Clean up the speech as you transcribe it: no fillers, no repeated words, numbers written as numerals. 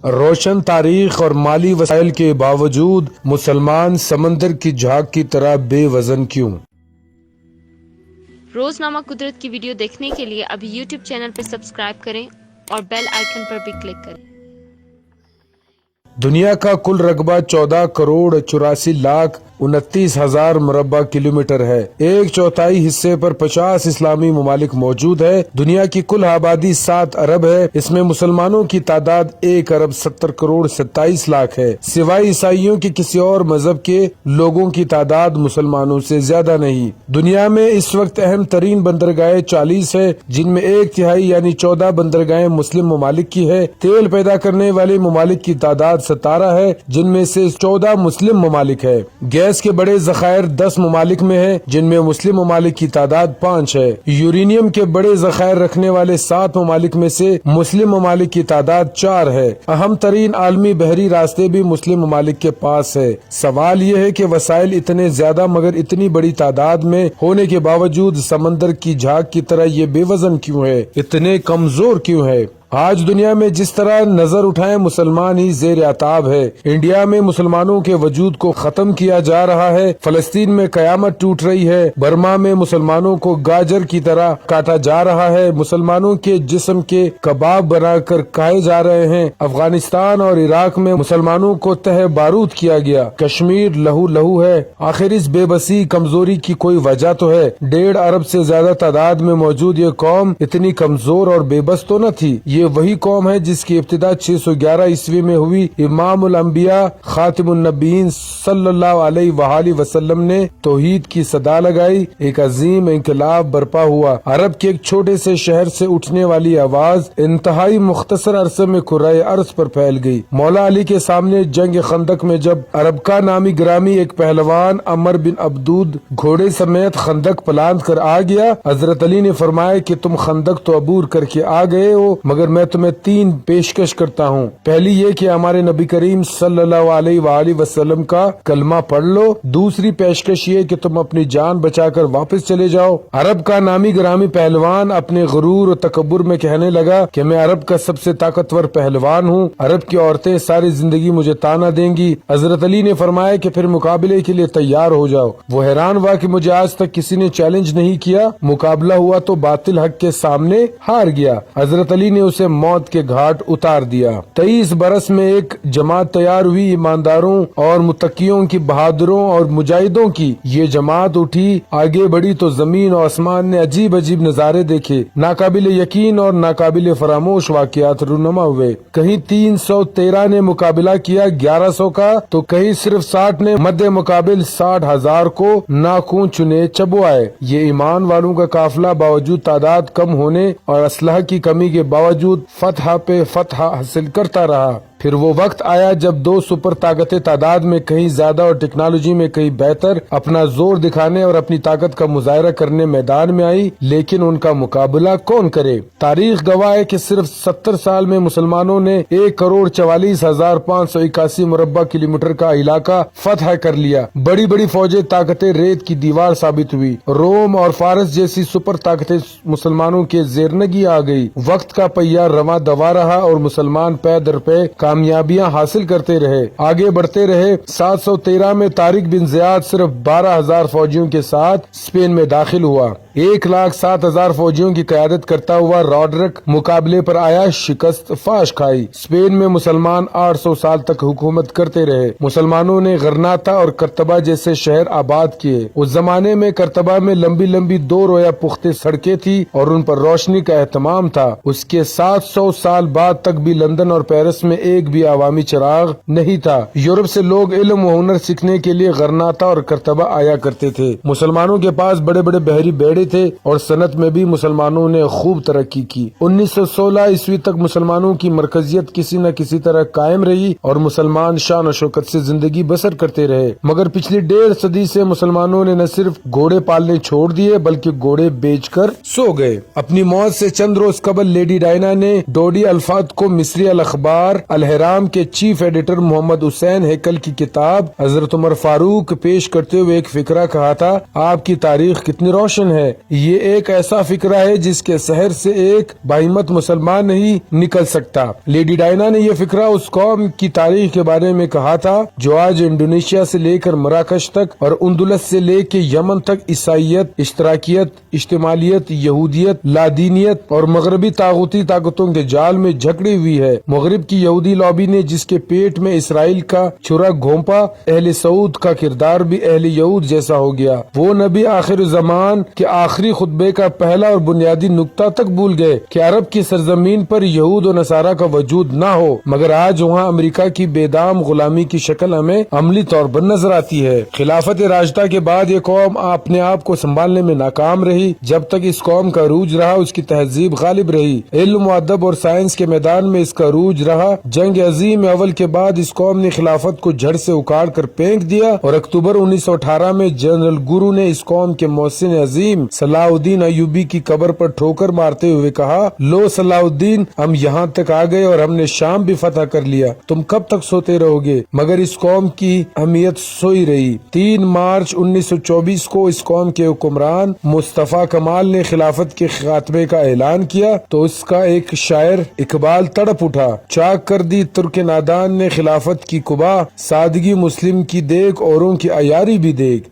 روشن تاریخ اور مالی وسائل کے باوجود مسلمان سمندر کی جھاگ کی طرح بے وزن کیوں؟ روزنامہ قدرت کی ویڈیو دیکھنے کے لیے ابھی یوٹیوب چینل پر سبسکرائب کریں اور بیل آئیکن پر بھی کلک کریں۔ دنیا کا کل رقبہ 14,84,29,000 مربع کلومیٹر ہے۔ ایک چوتھائی حصے پر 50 اسلامی ممالک موجود ہے۔ دنیا کی کل آبادی 7 ارب ہے۔ اس میں مسلمانوں کی تعداد 1,70,27,00,000 ہے۔ سوائے عیسائیوں کے کسی اور مذہب کے لوگوں کی تعداد مسلمانوں سے زیادہ نہیں۔ دنیا میں اس وقت اہم ترین بندرگاہیں 40 ہے، جن میں 1/3 یعنی 14 بندرگاہیں مسلم ممالک کی ہے۔ تیل پیدا کرنے والے ممالک کی تعداد 17 ہے، جن میں سے 14 مسلم ممالک ہے۔ گیس کے بڑے ذخائر 10 ممالک میں ہیں، جن میں مسلم ممالک کی تعداد 5 ہے۔ یورینیم کے بڑے ذخائر رکھنے والے 7 ممالک میں سے مسلم ممالک کی تعداد 4 ہے۔ اہم ترین عالمی بحری راستے بھی مسلم ممالک کے پاس ہے۔ سوال یہ ہے کہ وسائل اتنے زیادہ مگر اتنی بڑی تعداد میں ہونے کے باوجود سمندر کی جھاگ کی طرح یہ بے وزن کیوں ہے، اتنے کمزور کیوں ہے؟ آج دنیا میں جس طرح نظر اٹھائیں مسلمان ہی زیر عتاب ہے۔ انڈیا میں مسلمانوں کے وجود کو ختم کیا جا رہا ہے۔ فلسطین میں قیامت ٹوٹ رہی ہے۔ برما میں مسلمانوں کو گاجر کی طرح کاٹا جا رہا ہے۔ مسلمانوں کے جسم کے کباب بنا کر کھائے جا رہے ہیں۔ افغانستان اور عراق میں مسلمانوں کو تہ بارود کیا گیا۔ کشمیر لہو لہو ہے۔ آخر اس بے بسی کمزوری کی کوئی وجہ تو ہے۔ 1.5 ارب سے زیادہ تعداد میں موجود یہ قوم اتنی کمزور اور بے بس تو نہ تھی۔ یہ وہی قوم ہے جس کی ابتدا 611 عیسوی میں ہوئی۔ امام الانبیاء خاتم النبیین صلی اللہ علیہ وآلہ وسلم نے توحید کی صدا لگائی، ایک عظیم انقلاب برپا ہوا۔ عرب کے ایک چھوٹے سے شہر سے اٹھنے والی آواز انتہائی مختصر عرصے میں کرۂ ارض پر پھیل گئی۔ مولا علی کے سامنے جنگ خندق میں جب عرب کا نامی گرامی ایک پہلوان عمر بن عبدود گھوڑے سمیت خندق پلاند کر آ گیا، حضرت علی نے فرمایا کہ تم خندق تو عبور کر کے آ گئے ہو، مگر میں تمہیں 3 پیشکش کرتا ہوں۔ پہلی یہ کہ ہمارے نبی کریم صلی اللہ علیہ وآلہ وسلم کا کلمہ پڑھ لو۔ دوسری پیشکش یہ کہ تم اپنی جان بچا کر واپس چلے جاؤ۔ عرب کا نامی گرامی پہلوان اپنے غرور و تکبر میں کہنے لگا کہ میں عرب کا سب سے طاقتور پہلوان ہوں، عرب کی عورتیں ساری زندگی مجھے تانا دیں گی۔ حضرت علی نے فرمایا کہ پھر مقابلے کے لیے تیار ہو جاؤ۔ وہ حیران ہوا کہ مجھے آج تک کسی نے چیلنج نہیں کیا، مقابلہ ہوا تو باطل حق کے سامنے ہار گیا۔ حضرت علی نے اسے موت کے گھاٹ اتار دیا۔ 23 برس میں ایک جماعت تیار ہوئی، ایمانداروں اور متقیوں کی، بہادروں اور مجاہدوں کی۔ یہ جماعت اٹھی، آگے بڑھی تو زمین و آسمان نے عجیب عجیب نظارے دیکھے۔ ناقابل یقین اور ناقابل فراموش واقعات رونما ہوئے۔ کہیں 313 نے مقابلہ کیا 1100 کا، تو کہیں صرف 60 نے مد مقابل 60,000 کو ناخون چنے چبوائے۔ یہ ایمان والوں کا قافلہ باوجود تعداد کم ہونے اور اسلحہ کی کمی کے باوجود فتح پہ فتح حاصل کرتا رہا۔ پھر وہ وقت آیا جب 2 سپر طاقتیں تعداد میں کہیں زیادہ اور ٹیکنالوجی میں کہیں بہتر اپنا زور دکھانے اور اپنی طاقت کا مظاہرہ کرنے میدان میں آئی، لیکن ان کا مقابلہ کون کرے؟ تاریخ گواہ ہے کہ صرف 70 سال میں مسلمانوں نے 1,44,581 مربع کلومیٹر کا علاقہ فتح کر لیا۔ بڑی بڑی فوجیں، طاقتیں ریت کی دیوار ثابت ہوئی۔ روم اور فارس جیسی سپر طاقتیں مسلمانوں کے زیرنگی آ گئی۔ وقت کا پہیہ رواں دوا رہا اور مسلمان پے در پے کامیابیاں حاصل کرتے رہے، آگے بڑھتے رہے۔ 713 میں طارق بن زیاد صرف 12,000 فوجیوں کے ساتھ اسپین میں داخل ہوا۔ 1,07,000 فوجیوں کی قیادت کرتا ہوا راڈرک مقابلے پر آیا، شکست فاش کھائی۔ اسپین میں مسلمان 800 سال تک حکومت کرتے رہے۔ مسلمانوں نے غرناطہ اور کرتبہ جیسے شہر آباد کیے۔ اس زمانے میں کرتبہ میں لمبی لمبی 2 رویا پختہ سڑکیں تھی اور ان پر روشنی کا اہتمام تھا۔ اس کے 700 سال بعد تک بھی لندن اور پیرس میں ایک بھی عوامی چراغ نہیں تھا۔ یورپ سے لوگ علم و ہنر سیکھنے کے لیے غرناطہ اور کرتبہ آیا کرتے تھے۔ مسلمانوں کے پاس بڑے بڑے بحری بیڑے تھے اور صنعت میں بھی مسلمانوں نے خوب ترقی کی۔ 1916 عیسوی تک مسلمانوں کی مرکزیت کسی نہ کسی طرح قائم رہی اور مسلمان شان و شوکت سے زندگی بسر کرتے رہے، مگر پچھلی 1.5 صدی سے مسلمانوں نے نہ صرف گھوڑے پالنے چھوڑ دیے بلکہ گھوڑے بیچ کر سو گئے۔ اپنی موت سے چند روز قبل لیڈی ڈائنا نے ڈوڈی الفات کو مصری الاخبار الحرام کے چیف ایڈیٹر محمد حسین ہیکل کی کتاب حضرت عمر فاروق پیش کرتے ہوئے ایک فقرہ کہا تھا، آپ کی تاریخ کتنی روشن ہے، یہ ایک ایسا فقرہ ہے جس کے سحر سے ایک باہمت مسلمان نہیں نکل سکتا۔ لیڈی ڈائنا نے یہ فقرہ اس قوم کی تاریخ کے بارے میں کہا تھا جو آج انڈونیشیا سے لے کر مراکش تک اور اندلس سے لے کے یمن تک عیسائیت، اشتراکیت، اجتماعیت، یہودیت، لادینیت اور مغربی طاغوتی طاقتوں کے جال میں جھکڑی ہوئی ہے۔ مغرب کی یہودی لابی نے جس کے پیٹ میں اسرائیل کا چھرا گھونپا، اہل سعود کا کردار بھی اہل یہود جیسا ہو گیا۔ وہ نبی آخر زمان کے آخری خطبے کا پہلا اور بنیادی نقطہ تک بھول گئے کہ عرب کی سرزمین پر یہود و نصارہ کا وجود نہ ہو، مگر آج وہاں امریکہ کی بے دام غلامی کی شکل ہمیں عملی طور پر نظر آتی ہے۔ خلافت راشدہ کے بعد یہ قوم اپنے آپ کو سنبھالنے میں ناکام رہی۔ جب تک اس قوم کا عروج رہا اس کی تہذیب غالب رہی، علم و ادب اور سائنس کے میدان میں اس کا عروج رہا۔ جنگ عظیم اول کے بعد اس قوم نے خلافت کو جڑ سے اکاڑ کر پھینک دیا اور اکتوبر 1918 میں جنرل گورو نے اس قوم کے محسن عظیم صلاح الدین ایوبی کی قبر پر ٹھوکر مارتے ہوئے کہا، لو صلاح الدین، ہم یہاں تک آ گئے اور ہم نے شام بھی فتح کر لیا، تم کب تک سوتے رہو گے؟ مگر اس قوم کی اہمیت سوئی رہی۔ 3 مارچ 1924 کو اس قوم کے حکمران مصطفیٰ کمال نے خلافت کے خاتمے کا اعلان کیا تو اس کا ایک شاعر اقبال تڑپ اٹھا، چاک کر دی ترک نادان نے خلافت کی قبا، سادگی مسلم کی دیکھ اوروں کی عیاری بھی دیکھ۔